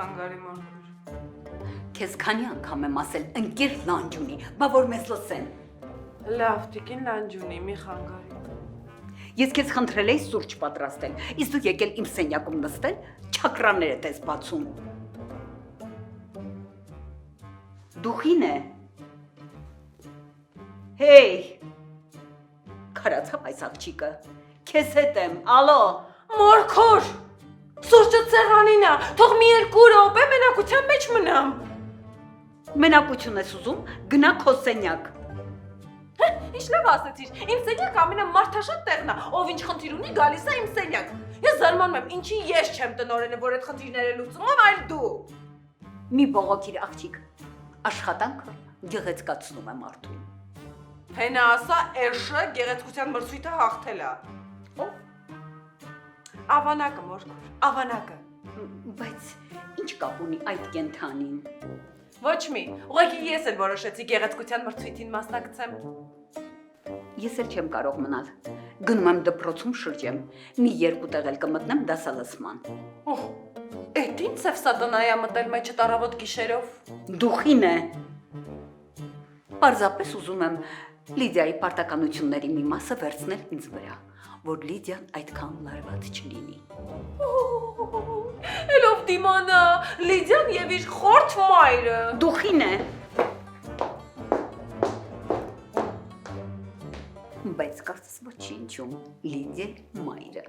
խանգարի մորքուր։ Քեզ քանի անգամ եմ ասել ընկիր լանջունի, բա որ մեզ լսեն։ Լավ, տիկին լանջունի, մի խանգարի։ Ես քեզ խնդրել էի սուրճ պատրաստել, իսկ դու եկել իմ սենյակում նստել, չակրաններդ ես բացում։ Դուխին է։ Հեյ։ Քարացավ այս աղջիկը։ Քեզ հետ եմ, ալո։ Մորքուր, սուրճը ցեղանին է, թող մի 2 րոպե մենակության մեջ մնամ։ Մենակություն ես ուզում, գնա քո սենյակ։ Ինչ լավ ասեցիր, իմ սենյակը ամենամարդաշատ տեղն է, ով ինչ խնդիր ունի գալիս է իմ սենյակ։ Ես զարմանում եմ, ինչի ես չեմ տնօրենը, որ այդ խնդիրները լուծում եմ, այլ դու։ Մի բողոքիր աղջիկ, աշխատանքը գեղեցկացնում է մարդուն։ Հենա ասա, էրշը գեղեցկության մրցույթը հաղթել է։ Ո՞վ։ Ավանակը, մորքուր, ավանակը։ Բայց ինչ կապ ունի այդ կենթանին։ Ոչ մի, ուղղակի ես էլ որոշեցի գեղեցկության մրցույթին մասնակցեմ։ Ես էլ չեմ կարող մնալ։ Գնում եմ դպրոցում շրջեմ, մի 2 տեղ էլ կմտնեմ դասալսման։ Օհ, էդ ինչ ծև սատանայա մտել մեջը տարավոտ գիշերով։ Դուխին է։ Պարզապես ուզում եմ Լիդիայի պարտականությունների մի մասը վերցնել ինձ վրա, որ Լիդիան այդքան լարված չլինի։ Էլով դիմանա, Լիդիան եւ իր խորթ մայրը։ Դուխին է։ Բայց կարծես ոչինչում Լիդիայի մայրը։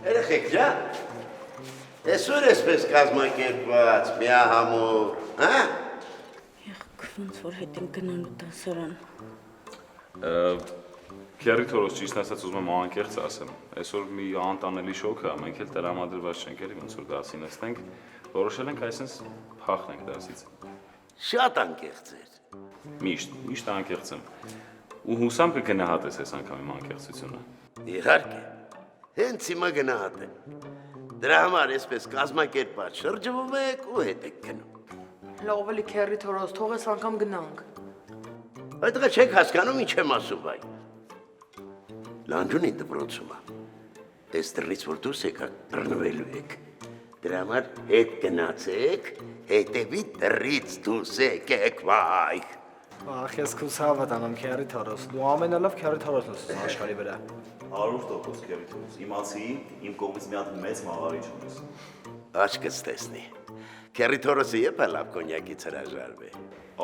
Երեխեք ջան, այսօր էսպես կազմակերպված, միահամուռ, հա? Եղք ոնց որ հետ եմ գնալու դասարան։ Քյարի թորոս ճիշտ ասած ուզում եմ անկեղծ ասեմ, այսօր մի անտանելի շոկ է, մենք էլ տրամադրված չենք էլի ոնց որ դասին նստենք, որոշել ենք այսպես փախնենք դասից։ Շատ անկեղծ էր։ Միշտ անկեղծ եմ։ Ու հուսամ կգնահատես այս անգամ իմ անկեղծությունը։ Իհարկե, հենց հիմա գնահատեմ։ Դրա համար այսպես կազմակերպված շրջվում եք ու հետ եք գնում։ Լավ էլի քերի թորոս, թող ես անգամ գնանք։ Այդ դղա չեք հասկանում ինչ եմ ասում բայ։ Լանջունի դպրոցում է։ Այս դռնից որ դուրս եկաք, բռնվելու եք։ Դրա համար հետ գնացեք, հետևի դռնից դուրս եկեք վայ։ Ախ, ես քուս հավատանում քերի թորոս, դու ամենալավ քերի թորոսն ես աշխարհի վրա։ 100% քերի թորոս, իմացի իմ կողմից մի հատ մեծ մաղարիչ ունես։ Աչքս տեսնի։ Քերի թորոսը եփ է լավ կոնյակից հրաժարվի։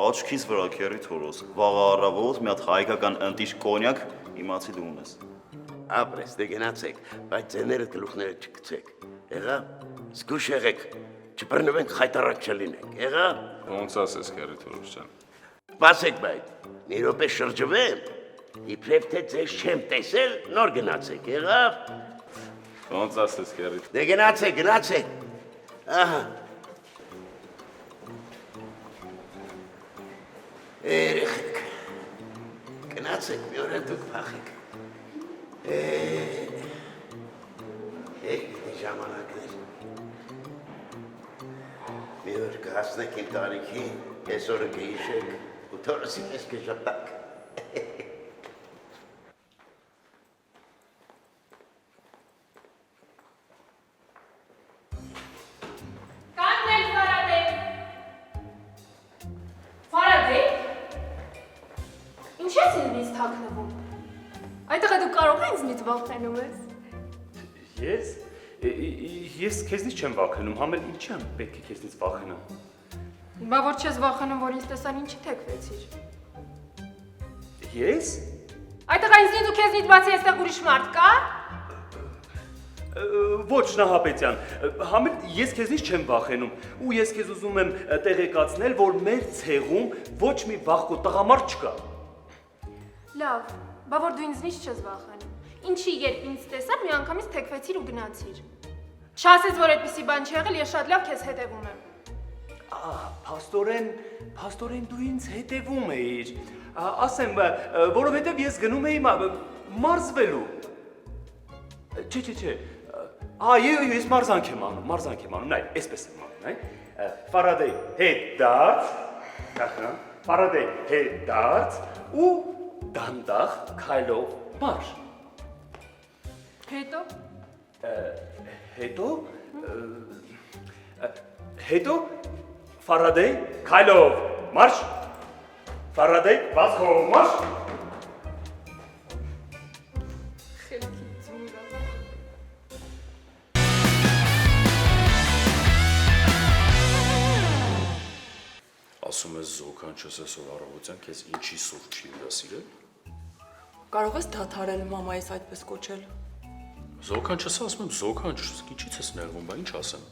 Աչքիս վրա քերի թորոս, վաղ առավոտ մի հատ հայկական ընտիշ կոնյակ իմացի դու ունես։ Ապրես, դե գնացեք, բայց ձեները գլուխները չգցեք։ Եղավ, զգուշ եղեք, չբռնվենք խայտարակ չլինենք։ Եղավ։ Ոնց ասես քյարի թորոս ջան։ Սպասեք բայ, մի րոպե շրջվեմ, իբրև թե ձեզ չեմ տեսել, նոր գնացեք, եղավ։ Ոնց ասես քյարի։ Դե գնացեք։ Ահա։ Երեխեք, գնացեք, մի օր դուք փախեք։ Ժամանակներ։ Մի օր կհասնեք իմ տարիքին, այս օրը կհիշեք, ու թորոսի պես կժպտաք։ Կանգնել Ֆարադե։ Ֆարադե։ Ինչ ես ինձ թաքնվում։ Այդտեղ դու կարող ես ինձնից վախենում ես։ Ես քեզնից չեմ վախենում, համել ինչի եմ պետք է քեզնից վախենամ։ Բա որ չես վախենում, որ ինձ տեսան ինչի թեքվեցիր։ Ես։ Այդտեղ ինձնից ու քեզնից բացի այստեղ ուրիշ մարդ կա։ Ոչ Նահապետյան, համել ես քեզնից չեմ վախենում ու ես քեզ ուզում եմ տեղեկացնել, որ մեր ցեղում ոչ մի վախկոտ տղամարդ չկա։ Լավ, բա որ դու ինձնից չես վախենում։ Ինչի երբ ինձ տեսար, մի անգամից թեքվեցիր ու գնացիր։ Շասեց, որ այդպիսի բան չի եղել, ես շատ լավ քեզ հետևում եմ։ Փաստորեն դու ինձ հետևում էիր։ Ասեմ, որովհետև ես գնում էի մարզվելու։ Չէ։ Ես մարզանք եմ անում, նայ, այսպես եմ անում, նայ։ Ֆարադեյ հետ դարձ, Ֆարադեյ հետ դարձ ու դանդաղ քայլով մարշ։ Հետո Ֆարադեյ քայլով մարշ, Ֆարադեյ վազքով մարշ։ Ասում ես զոքանչս այսօր առավոտյան քեզ ինչի սուրճ չի հյուրասիրել։ Կարող ես դադարել մամայիս այդպես կոչել։ Զոքանչս ասում եմ զոքանչ, ինչի՞ց ես նեղվում, բա ինչ ասեմ։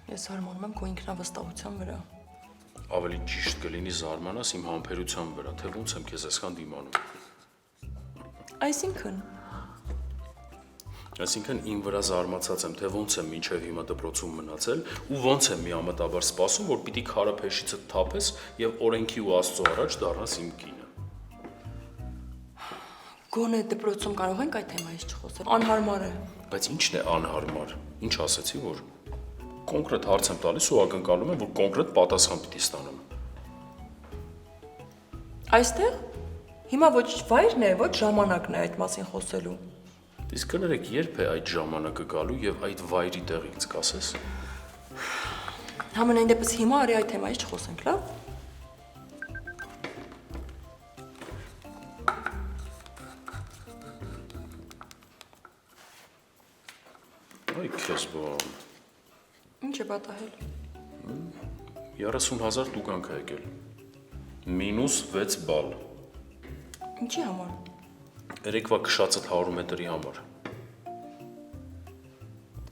Ես զարմանում եմ քո ինքնավստահության վրա։ Ավելի ճիշտ կլինի զարմանաս իմ համբերության վրա, թե ոնց եմ քեզ այսքան դիմանում։ Այսինքն իմ վրա զարմացած եմ, թե ոնց եմ մինչև հիմա դպրոցում մնացել ու ոնց եմ միամտաբար սպասում, որ պիտի քարը փեշիցդ թափես եւ օրենքի ու Աստծո առաջ դառնաս իմ կինը։ Գոնե դպրոցում կարող ենք այդ թեմայից չխոսել։ Անհարմար է։ Բայց ի՞նչն է անհարմար։ Ինչ ասեցի, որ կոնկրետ հարց եմ տալիս ու ակնկալում եմ, որ կոնկրետ պատասխան պիտի ստանամ։ Այստեղ հիմա ոչ վայրն է, ոչ ժամանակն է այդ մասին խոսելու։ Իսկ կներեք, երբ է այդ ժամանակը գալու եւ այդ վայրի տեղից կասես։ Համենայն դեպս հիմա արի այդ թեմայից չխոսենք, լավ։ Այ քեզ բան։ Ինչ է պատահել։ 30,000 տուգանք է եկել։ -6 բալ։ Ինչի համար։ Երեկվա քշածդ 100 մետրի համար։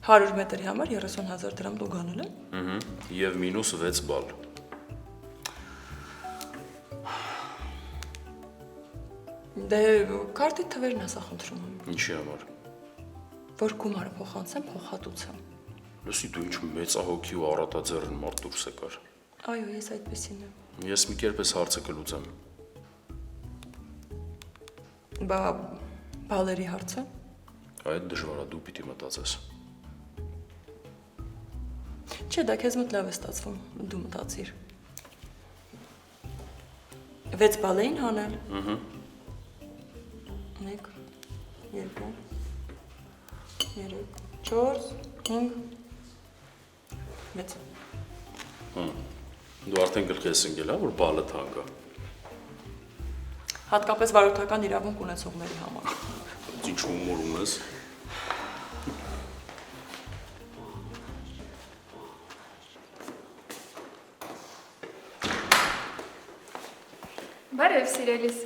100 մետրի համար 30,000 դրամ տուգանել է։ Եվ -6 բալ։ Դե քարտի թվերն ասա խնդրում եմ։ Ինչի համար։ Որ գումարը փոխանցեմ, փոխհատուցեմ։ Լսի դու ինչ մեծահոգի ու առատաձեռն մարդ դուրս եկար։ Այո, ես այդպեսին եմ։ Ես մի կերպ էս հարցը կլուծեմ։ Բա բալերի հարցը։ Այդ դժվար է, դու պիտի մտածես։ Չէ, դա քեզ մոտ լավ է ստացվում, դու մտածիր։ 6 բալ էին հանել։ 1 2 3 4 5 6 Դու արդեն գլխի ես ընկել, որ բալը թանկ է։ Հատկապես վարորդական իրավունք ունեցողների համար։ Ինչ հումոր ունես։ Բարև սիրելիս։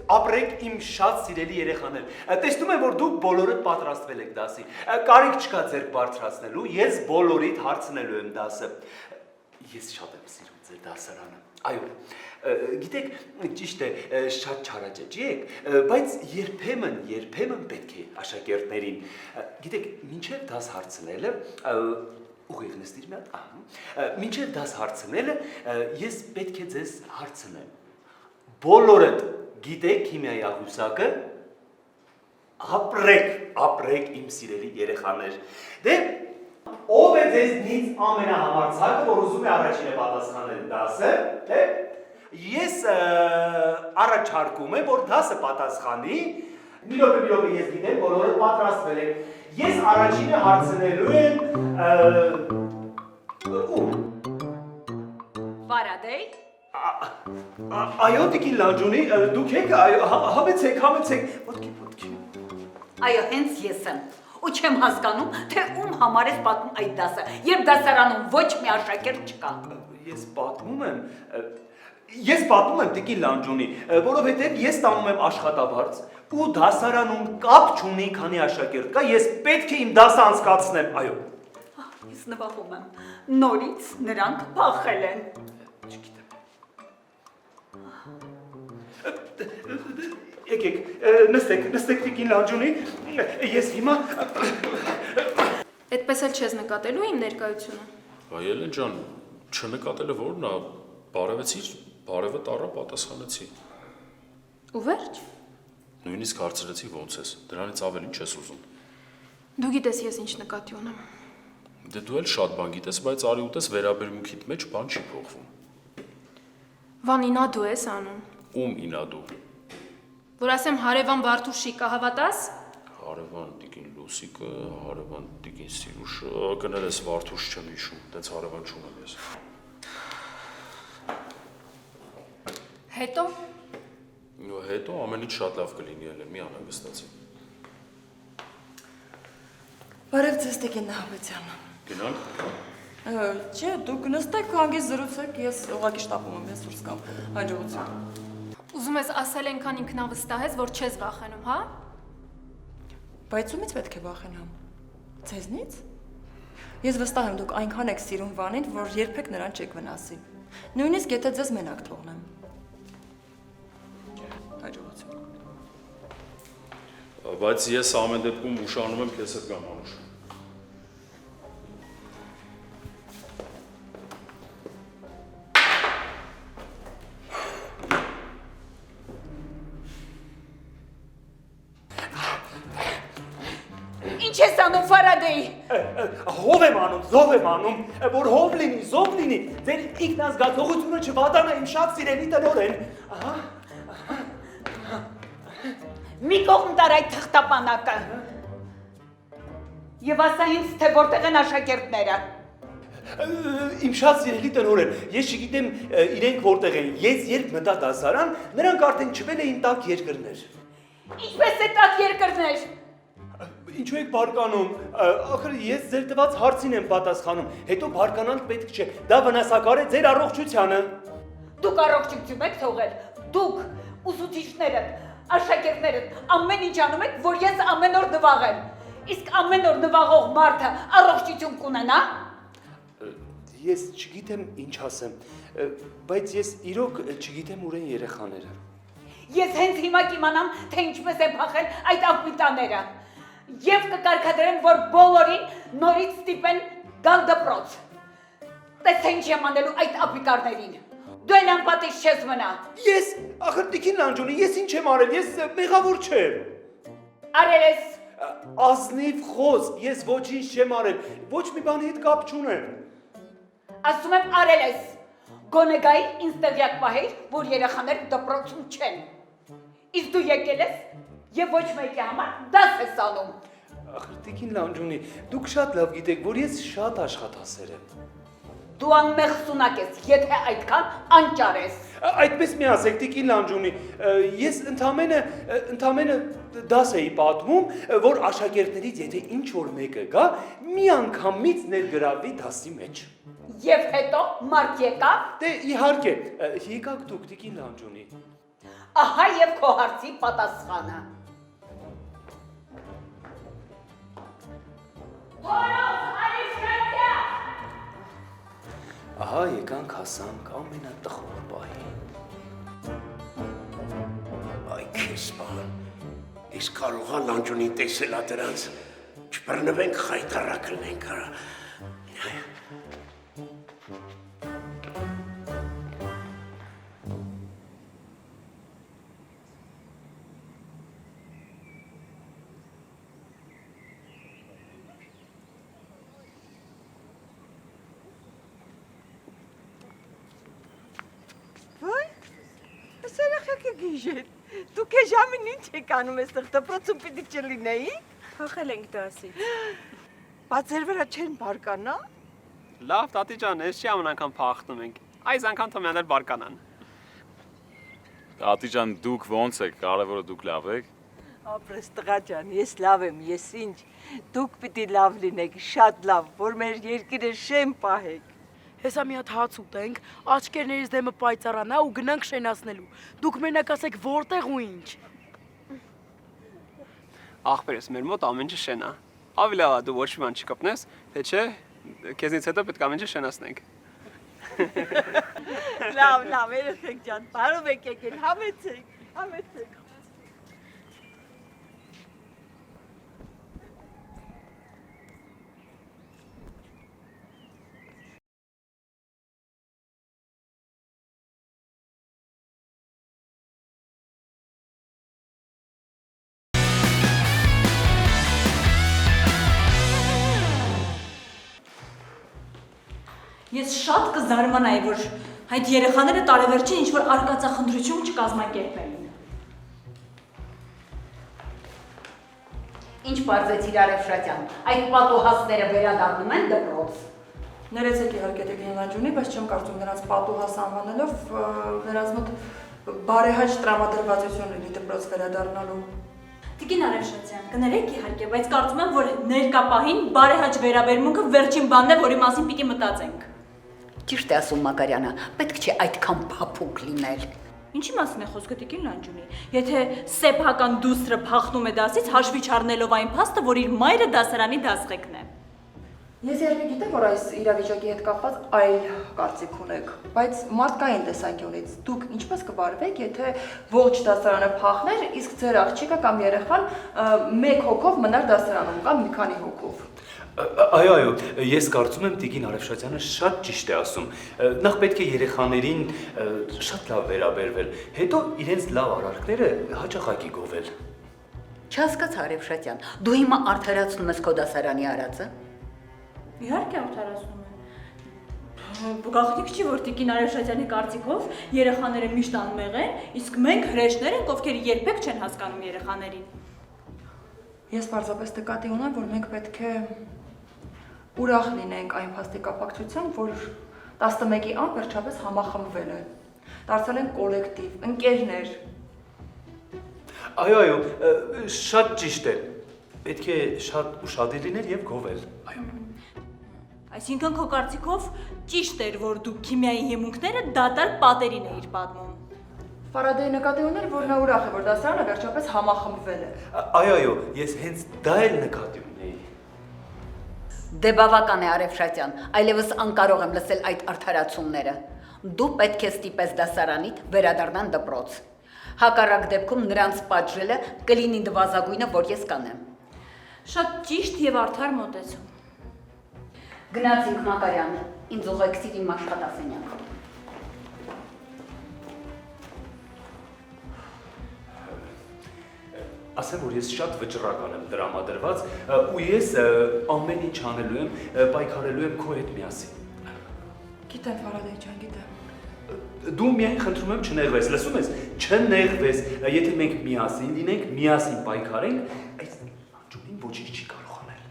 Ապրեք իմ շատ սիրելի երեխաներ։ Տեսնում եմ, որ դուք բոլորդ պատրաստվել եք դասի։ Կարիք չկա ձեր բարձրացնելու, ես բոլորիդ հարցնելու եմ դասը։ Ես շատ եմ սիրում ձեր դասարանը։ Այո, գիտեք, ճիշտ է, շատ չարաճճի եք, բայց երբեմն պետք է աշակերտներին։ Գիտեք, մինչև դաս հարցնելը, ուղիղ նստիր մի հատ, մինչև դաս հարցնելը, ես պետք է ձեզ հարցնեմ։ Բոլորդ գիտեք քիմիայի աղյուսակը, ապրեք իմ սիրելի երեխաներ։ Դե, ով է ձեզնից ամենահամարձակը, որ ուզում է առաջինը պատասխանել դասը, ես առաջարկում եմ, որ դասը պատասխանի, մի րոպե ես գիտեմ, բոլորը պատրաստվել եք, ես առաջինը հարցնելու եմ, ում։ Վարադեյ։ Այո, տիկին Լանջունի, դուք եք, համեցեք, ոտքի։ Այո, հենց ես եմ։ Ու չեմ հասկանում, թե ում համար ես պատմում այդ դասը, երբ դասարանում ոչ մի աշակերտ չկա։ Ես պատմում եմ տիկին Լանջունի, որովհետև ես ստանում եմ աշխատավարձ ու դասարանում կապ չունի, քանի աշակերտ կա, ես պետք է իմ դասը անցկացնեմ, այո։ Ես նվախում եմ, նորից նրանք փախել են։ Չգիտեմ։ Եկեք, նստեք Տիկին Լանջունի, ես հիմա Այդպես էլ չես նկատելու իմ ներկայությունը։ Ելեն ջան, չնկատելը որն է, բարևեցիր, բարևը տառա պատասխանեցի։ Ու վերջ։ Նույնիսկ հարցրեցի ոնց ես, դրանից ավելի չես ուզում։ Դու գիտես ես ինչ նկատի ունեմ։ Դե դու էլ շատ բան գիտես, բայց արի ուտես վերաբերմունքիդ մեջ բան չի փոխվում։ Վան ինա դու ես անում։ Ում ինա դու։ Որ ասեմ հարևան Վարդուշի կհավատաս։ Հարևան Տիկին Լուսիկը, հարևան Տիկին Սիրուշը, կներես Վարդուշ չեմ հիշում, տենց հարևան չունեմ ես։ Հետո Հետո ամեն ինչ շատ լավ կլինի էլ մի անհանգստացի։ Բարև ձեզ Տիկին Նահապետյան։ Գնանք։ Չէ, դուք նստեք, հանգիստ զրուցեք, ես ուղղակի շտապում եմ, ես դուրս գամ։ Հաջողություն։ ուզում ես ասել այնքան ինքնավստահ ես, որ չես վախենում, հա։ Բայց ումից պետք է վախենամ։ Ձեզնից։ Ես վստահ եմ, դուք այնքան եք սիրում Վանին, որ երբեք նրան չեք վնասի։ Նույնիսկ եթե ձեզ մենակ թողնեմ։ Հաջողություն։ Բայց ես ամեն դեպքում ուշանում եմ քեզ հետ գամ Անուշ։ Ինչ ես անում Ֆարադեի։ Հով եմ անում, զով եմ անում, որ հով լինի, զով լինի, ձեր ինքնազգացողությունը չվատանա իմ շատ սիրելի տնօրեն։ Ահա։ Մի կողմ տար այդ թղթապանակը։ Եվ ասա ինձ, թե որտեղ են աշակերտները։ Իմ շատ սիրելի տնօրեն, ես չգիտեմ իրենք որտեղ են։ Ես երբ մտա դասարան, նրանք արդեն չվել էին տաք երկրներ։ Ինչպես է տաք երկրներ։ Ինչու եք բարկանում։ Ախր ես ձեր տված հարցին եմ պատասխանում։ Հետո բարկանալ պետք չէ։ Դա վնասակար է ձեր առողջությանը։ Դուք առողջություն եք թողել։ Դուք ուսուցիչները, աշակերտները ամեն ինչ անում եք, որ ես ամեն օր նվաղեմ։ Իսկ ամեն օր նվաղող մարդը առողջություն կունենա։ Ես չգիտեմ ինչ ասեմ, բայց ես իրոք չգիտեմ ուր են երեխաները։ Ես հենց հիմա կիմանամ, թե ինչպես են փախել այդ ապիտաները։ Եվ կկարգադրեմ, որ բոլորին նորից ստիպեն գալ դպրոց։ Տես թե ինչ եմ անելու այդ ապիկարներին։ Դու էլ անպատիժ չես մնա։ Ես, ախր Տիկին Լանջունի, ես ինչ եմ արել, ես մեղավոր չեմ։ Արել ես։ Ազնիվ խոս, ես ոչինչ չեմ արել, ոչ մի բանի հետ կապ չունեմ։ Ասում եմ արել ես։ Գոնե գայի ինձ տեղյակ պահեիր, որ երեխաներ դպրոցում չեն։ Իսկ դու եկել ես եւ ոչ մեկի համար դաս ես անում։ Ախր Տիկին Լանջունի, դուք շատ լավ գիտեք, որ ես շատ աշխատասեր եմ։ Դու անմեղսունակ ես, եթե այդքան անճար ես։ Այդպես մի ասեք Տիկին Լանջունի, ես ընդամենը դաս էի պատմում, որ աշակերտներից եթե ինչ որ մեկը գա, մի անգամից ներգրավվի դասի մեջ։ Եվ հետո մարդ եկավ։ Դե իհարկե, եկաք դուք Տիկին Լանջունի։ Ահա եւ քո հարցի պատասխանը։ Ահա եկանք հասանք ամենատխուր պահին։ Այ քեզ բան, իսկ կարող է Լանջունին տեսելա դրանց, չբռնվենք խայտարակ լինենք արա։ Դուք է ժամին ինչ եք անում այստեղ դպրոցում պիտի չլինեի։ Փախել ենք դասից։ Բայց ձեր վրա չեն բարկանա։ Լավ, տատի ջան, ես չի ամեն անգամ փախնում ենք։ Այս անգամ թողնել բարկանան։ Տատի ջան, դուք ոնց եք, կարևորը դուք լավ եք։ Ապրես տղա ջան, ես լավ եմ, ես ինչ։ Դուք պիտի լավ լինեք, շատ լավ, որ մեր երկիրը շեն պահեք։ Հեսա մի հատ հաց ուտենք, աչքերներից դեմը պայծառանա ու գնանք շենացնելու։ Դուք մենակ ասեք որտեղ ու ինչ։ Ախպերս, մեր մոտ ամեն ինչ շենա։ Ավելի լավ է դու ոչ մի բան չկպնես, թե չէ, քեզնից հետո պետք է ամեն ինչ շենացնենք։ Լավ, երեխեք ջան, բարով եք եկել, համեցեք։ Համեցեք։ Ես շատ կզարմանայի, որ այդ երեխաները տարեվերջին ինչ-որ արկածախնդրություն չկազմակերպեին։ Ինչ պարզեցիր Արևշատյան, այդ պատուհասները վերադառնում են դպրոց։ Ներեցեք իհարկե Տիկին Լանջունի, բայց չեմ կարծում նրանց պատուհաս անվանելով նրանց մոտ բարեհաճ տրամադրվածություն լինի դպրոց վերադառնալու։ Տիկին Արևշատյան, կներեք իհարկե, բայց կարծում եմ, որ ներկա պահին բարեհաճ վերաբերմունքը վերջին բանն է, որի մասին պիտի մտածենք։ Ճիշտ է ասում Մակարյանը, պետք չէ այդքան փափուկ լինել։ Ինչի մասին է խոսքը Տիկին Լանջունի։ Եթե սեփական դուստրը փախնում է դասից, հաշվի չառնելով այն փաստը, որ իր մայրը դասարանի դասղեկն է։ Ես երբ գիտեմ, որ այս իրավիճակի հետ կապված այլ կարծիք ունեք, բայց մարդկային տեսանկյունից դուք ինչպես կվարվեք, եթե ողջ դասարանը փախներ, իսկ ձեր աղջիկը կամ երեխան մեկ հոգով մնար դասարանում կամ մի քանի հոգով։ Այո, ես կարծում եմ Տիկին Արևշատյանը շատ ճիշտ է ասում։ Նախ պետք է երեխաներին շատ լավ վերաբերվել, հետո իրենց լավ արարքները հաճախակի գովել։ Չհասկացա Արևշատյան, դու հիմա արդարացնում ես քո դասարանի արածը։ Իհարկե արդարացնում եմ։ Գաղտնիք չի, որ Տիկին Արևշատյանի կարծիքով երեխաները միշտ անմեղ են, իսկ մենք հրեշներ ենք, ովքեր երբեք չեն հասկանում երեխաներին։ Ես պարզապես նկատի ունեմ, որ մենք պետք է ուրախ լինենք այն փաստի կապակցությամբ, որ 11-ի ան վերջապես համախմբվել է։ Դարձել են կոլեկտիվ, ընկերներ։ Այո, շատ ճիշտ է։ Պետք է շատ ուշադիր լինել եւ գովել։ Այո։ Այսինքն քո կարծիքով ճիշտ էր, որ դու քիմիայի հիմունքները դատարկ պատերին էիր պատմում։ Ֆարադեյը նկատի ուներ, որ նա ուրախ է, որ դասարանը վերջապես համախմբվել է։ Այո, ես հենց դա էլ նկատի ունեի։ Դե բավական է Արևշատյան, այլևս անկարող եմ լսել այդ արդարացումները։ Դու պետք է ստիպես դասարանիդ վերադառնան դպրոց։ Հակառակ դեպքում նրանց պատժելը կլինի նվազագույնը, որ ես կանեմ։ Շատ ճիշտ եւ արդար մոտեցում։ Գնացինք Մակարյան, ինձ ուղեկցիր իմ աշխատասենյակը։ Ասեմ, որ ես շատ վճռական եմ տրամադրված ու ես ամեն ինչ անելու եմ, պայքարելու եմ քո հետ միասին։ Գիտեմ, Ֆարադեյ ջան, գիտեմ։ Դու միայն խնդրում եմ չնեղվես, լսում ես, չնեղվես, եթե մենք միասին լինենք, միասին պայքարենք, այս Ջունին ոչինչ չի կարող անել։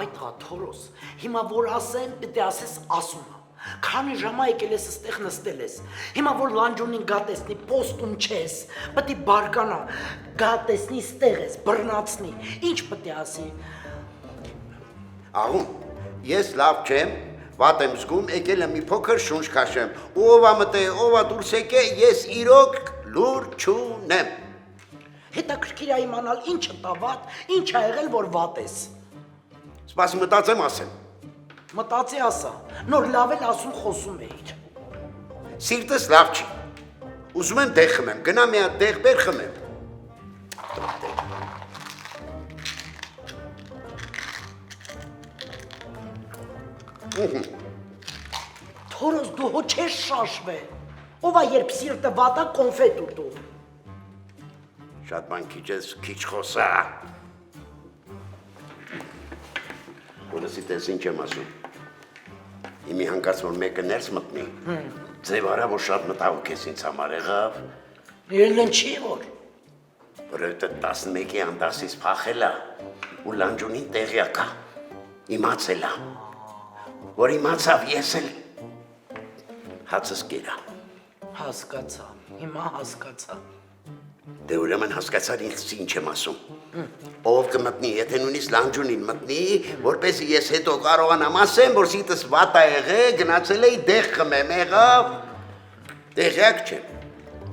Այդ Թորոս, հիմա որ ասեմ, պետք է ասես ասումը։ Քանի ժամա եկել ես այստեղ նստել ես։ Հիմա որ Լանջունին գա տեսնի, պոստում չես, պետք է բարկանա, գա տեսնի, ստեղ ես, բռնացնի։ Ինչ պետք է ասի։ Աղում, ես լավ չեմ, վատ եմ զգում, եկել եմ մի փոքր շունչ քաշեմ։ Ով ա մտե, ով ա դուրս եկե, ես իրոք լուր չունեմ։ Հետաքրքիր է իմանալ ինչը տա վատ, ինչ ա եղել, որ վատ ես։ Սպասի մտածեմ ասեմ։ Մտածի ասա, նոր լավ էլ ասում խոսում էիր։ Սիրտս լավ չի։ Ուզում եմ դեղ խմեմ, գնա մի հատ դեղ բեր խմեմ։ Թորոս դու հո չես շաշվել։ Ով է երբ սիրտը վատ է կոնֆետ ուտում։ Շատ բան քիչ ես, քիչ խոսա։ Որսի տես ինչ եմ ասում։ Իմի հանկարծ որ մեկը ներս մտնի, ձև արա, որ շատ մտահոգ ես ինձ համար եղավ։ Ելն չի որ։ Որովհետև 11-ի անդասից փախել է ու Լանջունին տեղյակ է, իմացել է, որ իմացավ ես էլ հացս կերա։ Հասկացա, հիմա հասկացա։ Դե ուրեմն հասկացար ինձ ինչ եմ ասում։ Ով կմտնի, եթե նույնիսկ Լանջունին մտնի, որպեսզի ես հետո կարողանամ ասեմ, որ սիրտս վատ է եղել, գնացել էի դեղ խմեմ, եղավ։ Տեղյակ չեմ։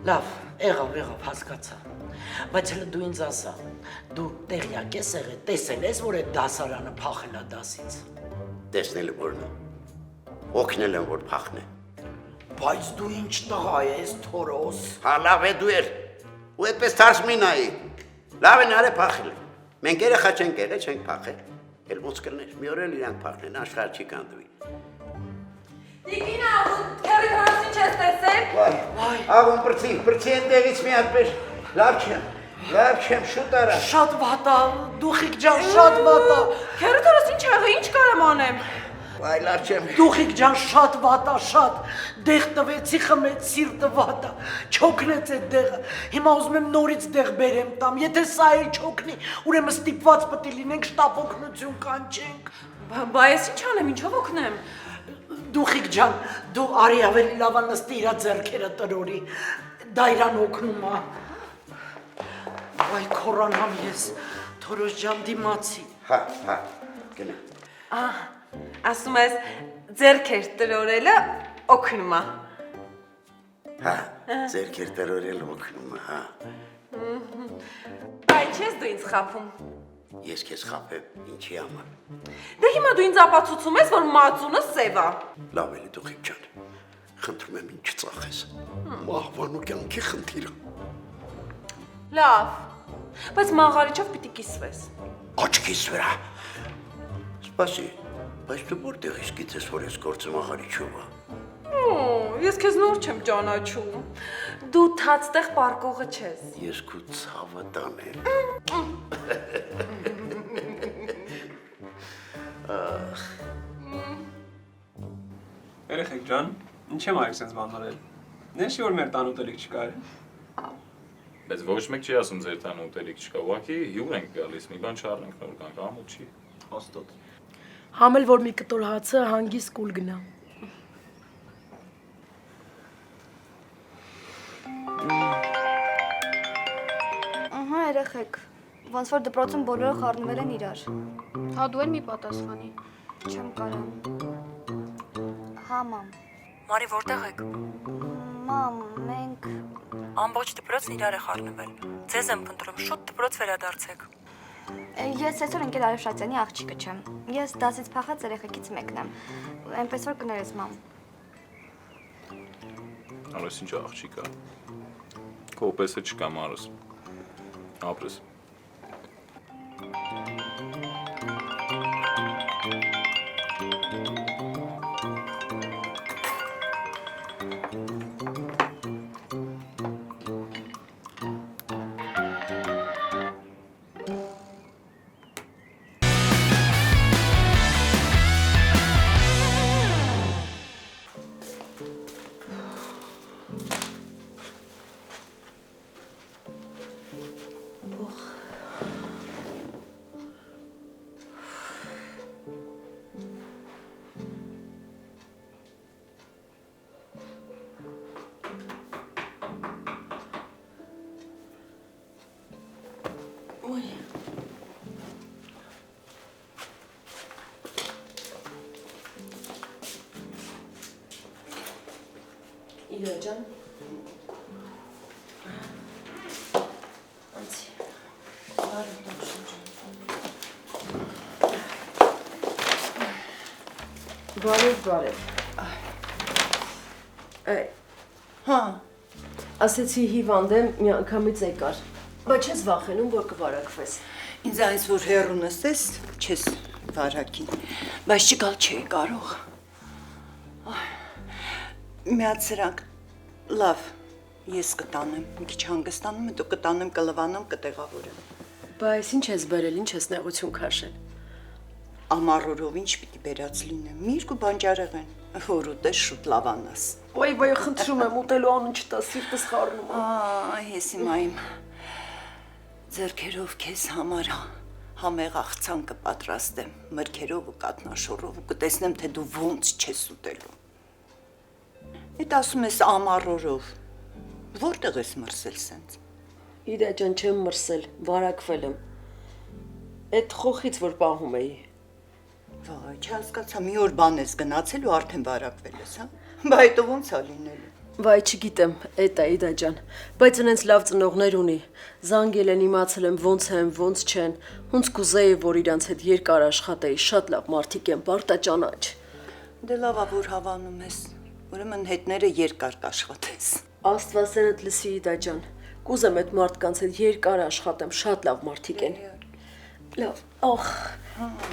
Լավ, եղավ, հասկացա։ Բայց հələ դու ինձ ասա, դու տեղյակ ես եղել, տեսել ես, որ այդ դասարանը փախել է դասից։ Տեսնել որն է։ Օգնել եմ, որ փախնե։ Բայց դու ինչ տղա ես, Թորոս։ Հա լավ է դու էլ։ Ու այդպես թարս մի նայի։ Լավ են արե փախել։ Մենք երեխա չենք եղել, չենք փախել։ Էլ ոնց կլներ, մի օր էլ իրանք փախնեն, աշխարհ չի կանդվի։ Տիկինա, քերի թարսին չես տեսել։ Վայ, աղոն բրցի այնտեղից մի հատ պես։ Լավ չեմ, շուտ արա։ Շատ վատ է, Դուխիկ ջան, շատ վատ է։ Քերի թարս ինչ եղի, ինչ կարամ անեմ։ Վայ, լավ չեմ։ Դուխիկ ջան, շատ վատ է, շատ։ Դեղ տվեցի, խմեց, սիրտը վատ է։ Չոքնեց այդ դեղը։ Հիմա ուզում եմ նորից դեղ բերեմ տամ։ Եթե սա էլ չոքնի, ուրեմն ստիպված պետք է լինենք շտապ օգնություն կանչենք։ Բա ես ինչ անեմ, ինչով օգնեմ։ Դուխիկ ջան, դու արի ավելի լավ նստի իր ձեռքերը տրորի։ Դա իրան օգնում է։ Այ կորանամ ես, Թորոս ջան դիմացի։ Հա, գնա։ Ասում ես ձերքեր տրորելը օգնում է։ Հա, ձերքեր տրորել օգնում է, հա։ Այ չես դու ինձ խափում։ Ես քեզ խափեմ, ինչի համար։ Դե հիմա դու ինձ ապացուցում ես, որ մածունը սև է։ Լավ էլի Դուխիկ ջան։ Խնդրում եմ ինչ ծախես։ Մահվանու կյանքի խնդիրը։ Լավ։ Բայց մաղարիչով պիտի կիսվես։ Աչքիս վրա։ Սպասի, բայց դու որտեղից գիտես, որ ես գործը մաղարիչով է։ Ես քեզ նոր չեմ ճանաչում։ Դու թացտեղ պարկողը չես։ Ես քո ցավը տանեմ։ Երեխեք ջան, ինչ եմ արեք սենց բանալել։ Նեշի որ մեր տան ուտելիք չկար։ Բայց ոչ մեկ չի ասում ձեր տանը ուտելիք չկա, ուղղակի հյուր ենք գալիս, մի բան չառնենք նոր կանք, ամոթ չի։ Հաստատ։ Համել որ մի կտոր հացը հանգիստ կուլ գնա։ Ահա երեխեք, ոնց որ դպրոցում բոլորը խառնվել են իրար։ Հա դու էլ մի պատասխանի։ Չեմ կարամ։ Հա մամ։ Մարի որտեղ եք։ Մամ, մենք Ամբողջ դպրոցն իրար է խառնվել։ Ձեզ եմ փնտրում, շուտ դպրոց վերադարձեք։ Ես այսօր ընկեր Արեշատյանի աղջիկը չեմ։ Ես դասից փախած երեխեքից մեկն եմ։ Այնպես որ կներես մամ։ Արես ինչ աղջիկ է։ Քո պես է չկա մարս։ Ապրես։ Իրա ջան։ Անցի։ Բարև։ Հա։ Ասեցի հիվանդ եմ, մի անգամից եկար։ Բայց չես վախենում, որ կվարակվես։ Ինձ այնց որ հեռու նստես, չես վարակին, բայց չգալ չէի կարող։ Միացրանք, լավ, ես կտանեմ, մի քիչ հանգստանում եմ, դու կտանեմ, կլվանամ, կտեղավորեմ։ Բայց ինչ ես բերել, ինչ ես նեղություն քաշել։ Ամառորով ինչ պիտի բերած լինեմ, մի երկու բանջարեղեն, որ ուտես շուտ լավանաս։ Ոյ, խնդրում եմ, ուտելու անուն չտա, սիրտս խառնում է։ Ես հիմա իմ ձեռքերով քեզ համար համեղ աղցան կպատրաստեմ, մրգերով ու կատնաշոռով ու կտեսնեմ, թե դու ոնց չես ուտելու։ Էդ ասում ես ամառորով, որտեղ ես մրսել սենց։ Իրա ջան, չեմ մրսել, վարակվել եմ։ Էդ խոխից որ պահում էի։ Վայ, չհասկացա, մի օր բան ես գնացել ու արդեն վարակվել ես, հա։ Բա այդ ոնց է լինելու։ Վայ, չգիտեմ, էդ է Իրա ջան, բայց ինձ լավ ծնողներ ունի։ Զանգել են, իմացել եմ ոնց են, ոնց չեն։ Ոնց կուզեի, որ իրանց հետ երկար աշխատեի, շատ լավ մարդիկ են, բարտաճանաչ։ Դե լավա որ հավանում ես։ Ուրեմն հետները երկար կաշխատես։ Աստվածերդ լսի Իդա ջան, կուզեմ այդ մարդկանց հետ երկար աշխատեմ, շատ լավ մարդիկ են։ Լավ, ախ,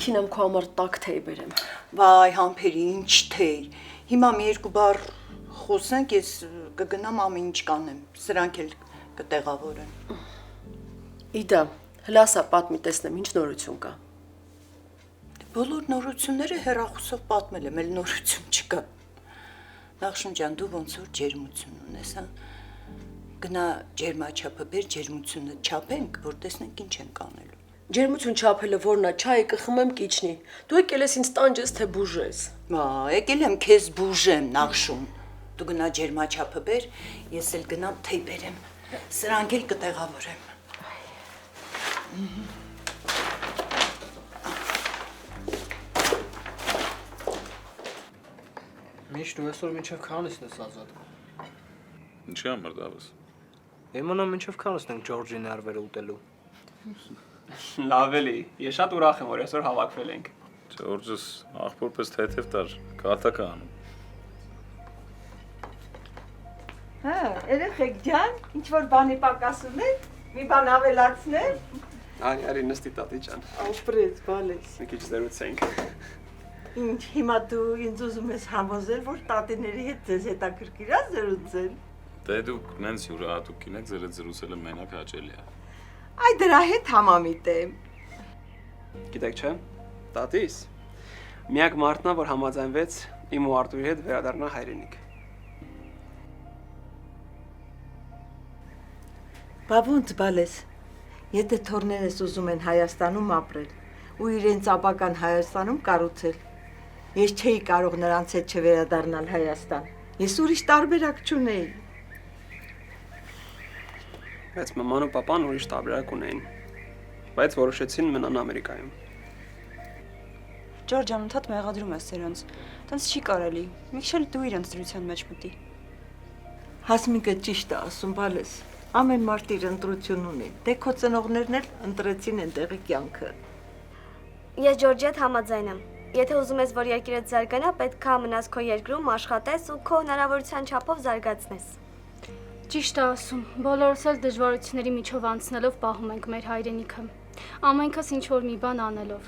քինամ քո համար տաք թեյ բերեմ։ Վայ, համբերի, ինչ թեյ։ Հիմա մի երկու բառ խոսենք, ես կգնամ ամեն ինչ կանեմ, սրանք էլ կտեղավորեն։ Իդա, հլասա պատմի տեսնեմ, ինչ նորություն կա։ Բոլոր նորությունները հեռախոսով պատմել եմ, էլ նորություն չկա։ Նախշուն ջան, դու ոնց որ ջերմություն ունես, հա։ Գնա ջերմաչափը բեր, ջերմությունը չափենք, որ տեսնենք ինչ ենք անելու։ Ջերմություն չափելը որնա, չայ կխմեմ կիչնի։ Դու եկել ես ինձ տանջես, թե բուժես։ Եկել եմ քեզ բուժեմ, Նախշուն։ Դու գնա ջերմաչափը բեր, ես էլ գնամ թեյ բերեմ։ Սրանք էլ կտեղավորեմ։ Միշտ դու այսօր մինչև քանիսն ես ազատ։ Ինչի համար դավես։ Իմանամ մինչև քանիսն ենք Ջորջի ներվերը ուտելու։ Լավ էլի, ես շատ ուրախ եմ, որ այսօր հավաքվել ենք։ Ջորջս աղբորպես թեթև տար, կատակա անում։ Հա, երեխեք ջան, ինչ որ բանի պակաս ունեք, մի բան ավելացնել։ Արի նստի տատի ջան։ Ապրեց, բալես։ Մի քիչ զրուցենք։ Ինչ, հիմա դու ինձ ուզում ես համոզել, որ տատիների հետ ձեզ հետաքրքիր է զրուցել։ Դե դուք նենց յուրահատուկ եք, ձեր հետ զրուցելը մենակ հաճելի է։ Այ դրա հետ համամիտ եմ։ Գիտեք չէ, տատիս միակ մարդն է, որ համաձայնվեց իմ ու Արտուրի հետ վերադառնալ հայրենիք։ Բա ոնց բալես, եթե թորներս ուզում են Հայաստանում ապրել ու իրենց ապական Հայաստանում կառուցել, ես չէի կարող նրանց հետ չվերադառնալ Հայաստան։ Ես ուրիշ տարբերակ չունեի։ Բայց մաման ու պապան ուրիշ տարբերակ ունեին, բայց որոշեցին մնան Ամերիկայում։ Ջորջ անընդհատ մեղադրում ես սրանց, տենց չի կարելի, մի քիչ էլ դու իրենց դրության մեջ մտի։ Հասմիկը ճիշտ է ասում, բալես, ամեն մարդ իր ընտրություն ունի, դե քո ծնողներն էլ ընտրեցին այնտեղի կյանքը։ Ես Ջորջի հետ համաձայն եմ։ Եթե ուզում ես, որ երկիրդ զարգանա, պետք է մնաս քո երկրում, աշխատես ու քո հնարավորության չափով զարգացնես։ Ճիշտ է ասում, բոլորս էլ դժվարությունների միջով անցնելով պահում ենք մեր հայրենիքը։ Ամենքս ինչ որ մի բան անելով։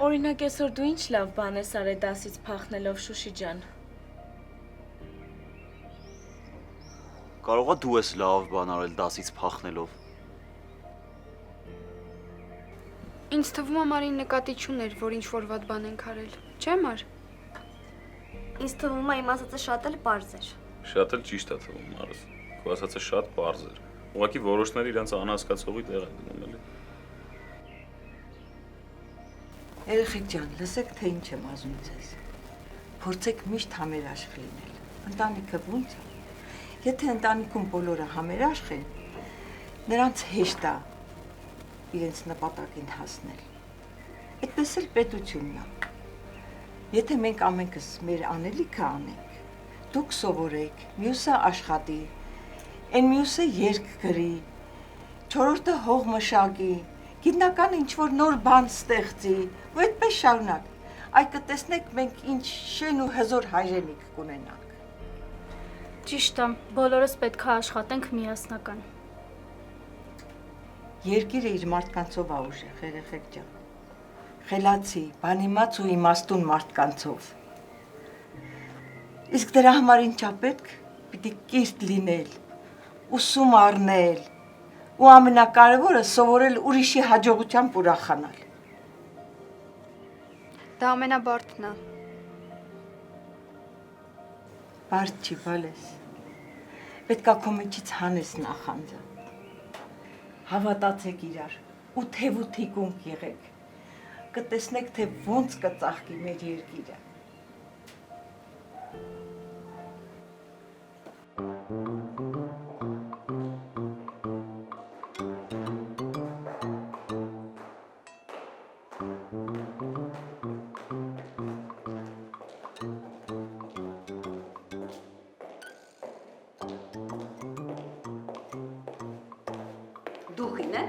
Օրինակ այսօր դու ինչ լավ բան ես արել դասից փախնելով, Շուշի ջան։ Կարողա դու ես լավ բան արել դասից փախնելով։ Ինձ թվում է Մարին նկատի չուներ, որ ինչ որ վատ բան ենք արել, չէ՞ Մար։ Ինձ թվում է իմ ասածը շատ էլ պարզ էր։ Շատ էլ ճիշտ է թվում, Մարս։ Քո ասածը շատ պարզ էր։ Ուղղակի որոշները իրենց անհասկացողի տեղ են դնում էլի։ Երեխեք ջան, լսեք, թե ինչ եմ ասում ձեզ։ Փորձեք միշտ համերաշխ լինել։ Ընտանիքը ո՞նց է։ Եթե ընտանիքում բոլորը համերաշխ են, նրանց հեշտ է իրենց նպատակին հասնել։ Այդպես էլ պետությունն է։ Եթե մենք ամենքս մեր անելիքը անենք, դուք սովորեք, մյուսը աշխատի, այն մյուսը երգ գրի, չորրորդը հող մշակի, գիտնական ինչ-որ նոր բան ստեղծի, ու այդպես շարունակ, այ կտեսնեք մենք ինչ շեն ու հզոր հայրենիք կունենանք։ Ճիշտ է, բոլորս պետք է աշխատենք միասնական։ Երկիրը իր մարդկանցով է ուժեղ, երեխեք ջան։ Խելացի, բանիմաց ու իմաստուն մարդկանցով։ Իսկ դրա համար ինչա պետք, պիտի կիրթ լինել, ուսում առնել, ու ամենակարևորը սովորել ուրիշի հաջողությամբ ուրախանալ։ Դա ամենաբարդն է։ Բարդ չի, բալես։ Պետքա քո միջից հանես նախանձը։ Հավատացեք իրար ու թև ու թիկունք եղեք։ Կտեսնեք, թե ոնց կծաղկի մեր երկիրը։ Դուխին է։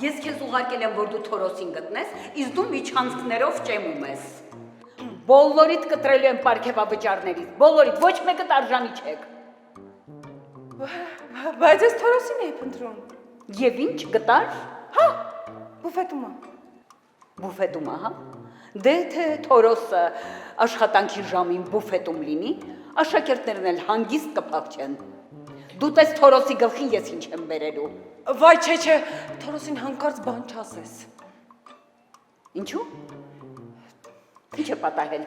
Ես քեզ ուղարկել եմ, որ դու Թորոսին գտնես, իսկ դու միջանցքներով ճեմում ես։ Բոլորիդ կտրելու եմ պարգևավճարներից, բոլորիդ, ոչ մեկը արժանի չեք։ Բայց ես Թորոսին էի փնտրում։ Եվ ինչ գտար։ Հա, բուֆետումա։ Բուֆետումա, հա։ Դե թե Թորոսը աշխատանքի ժամին բուֆետում լինի, աշակերտներն էլ հանգիստ կփախչեն։ Դու տես Թորոսի գլխին ես ինչ եմ բերելու։ Վայ, չէ, Թորոսին հանկարծ բան չասես։ Ինչու՞։ Ինչ է պատահել։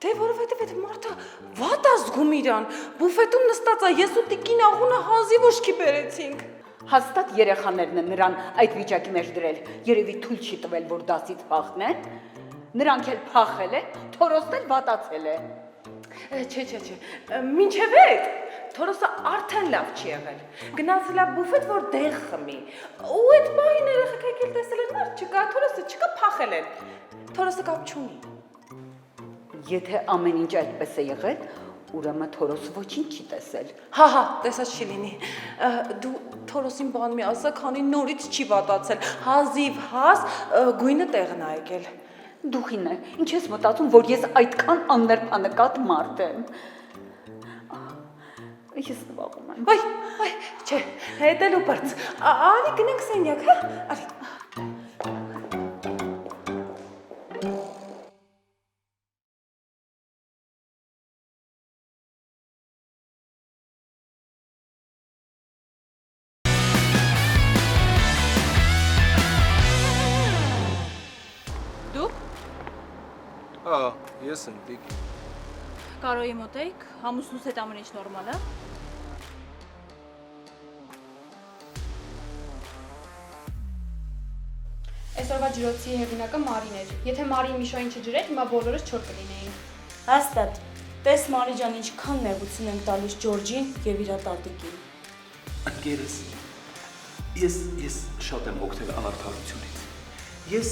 Դե որովհետև այդ մարդը վատ ազգում իրան, բուֆետում նստած է, ես ու տիկին աղունը հազիվ ուշքի բերեցինք։ Հաստատ երեխաներն են նրան այդ վիճակի մեջ դրել, երևի թույլ չի տվել, որ դասից փախնեն, նրանք էլ փախել են, Թորոսն էլ վատացել է։ Չէ, մինչև այդ Թորոսը արդեն լավ չի եղել, գնացել է բուֆետ, որ դեղ խմի, ու այդ պահին երեխեք եկել տեսել են մարդ չկա, Թորոսը չկա, փախել են, Թորոսը կապ չունի։ Եթե ամեն ինչ այդպես է եղել, ուրեմն Թորոսը ոչինչ չի տեսել։ Հա, տեսած չի լինի։ Դու Թորոսին բան մի ասա, քանի նորից չի վատացել, հազիվ հազ գույնը տեղն ա եկել։ Դուխին է, ինչ ես մտածում, որ ես այդքան աններփանկատ մարդ եմ։ Ես նվաղում եմ։ Այ, չէ, հետելու բրծ, արի գնենք սենյակ, հա, արի։ Ես եմ տիկ։ Կարոյի մոտ եք, համուսնուս հետ ամեն ինչ նորմալ է։ Այսօրվա ջրոցի հեղինակը Մարին էր։ Եթե Մարին Միշոին չջրեր, հիմա բոլորս չոր կլինեին։ Հաստատ, տես Մարի ջան, ինչքան նեղություն ենք տալիս Ջորջին եւ իր տատիկին։ Ընկերս, ես շատ եմ օգնել անարդարությունից։ Ես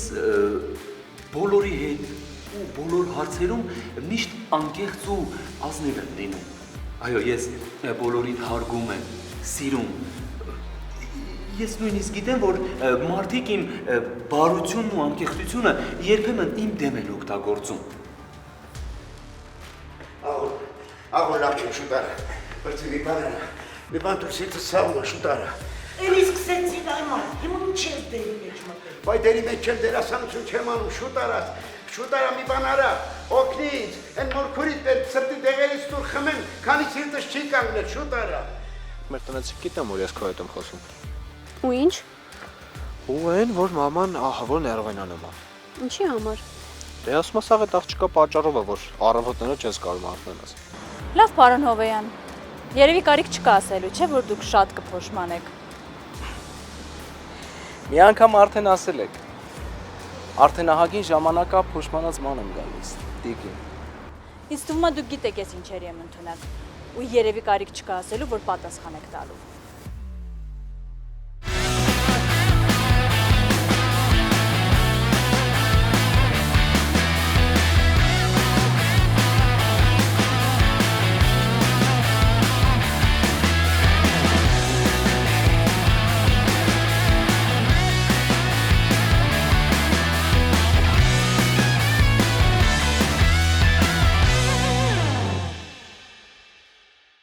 բոլորի հետ ու բոլոր հարցերում միշտ անկեղծ ու ազնիվ եմ լինում։ Այո, ես բոլորին հարգում եմ, սիրում։ Ես նույնիսկ գիտեմ, որ մարդիկ իմ բարությունն ու անկեղծությունը երբեմն իմ դեմ են օգտագործում։ Աղո լավ չեմ շուտ արա, բրծի մի բան դուր սիրտը սաղում է շուտ արա։ Էլի սկսեցին այման, հիմա ինչ ես դերի մեջ մտել։ Վայ դերի մեջ չեմ դերասանություն չեմ անում, շուտ արա մի բան արա, օգնի ինձ, են մորքուրիտ են սրտի դեղերից տուր խմեմ, քանի սիրտս չի կանգնել, շուտ արա։ Մեր տնեցիկ գիտեմ, որ ես քո հետ եմ խոսում։ Ու ինչ։ Ու այն, որ մաման ահավոր ներվենանում է։ Ինչի համար։ Դե ասում ես աղետ աղջիկա պատճառով է, որ առավոտները չես կարող արթնանաս։ Լավ, պարոն Հովեյան, երևի կարիք չկա ասելու, չէ՞ որ դուք շատ կփոշմանեք։ Մի անգամ արդեն ասել եք։ Արդեն ահագին ժամանակա փոշմանած ման եմ գալիս, տիկին։ Ինձ թվում է դուք գիտեք ես ինչերի եմ ընդունակ, ու երևի կարիք չկա ասելու, որ պատասխան եք տալու։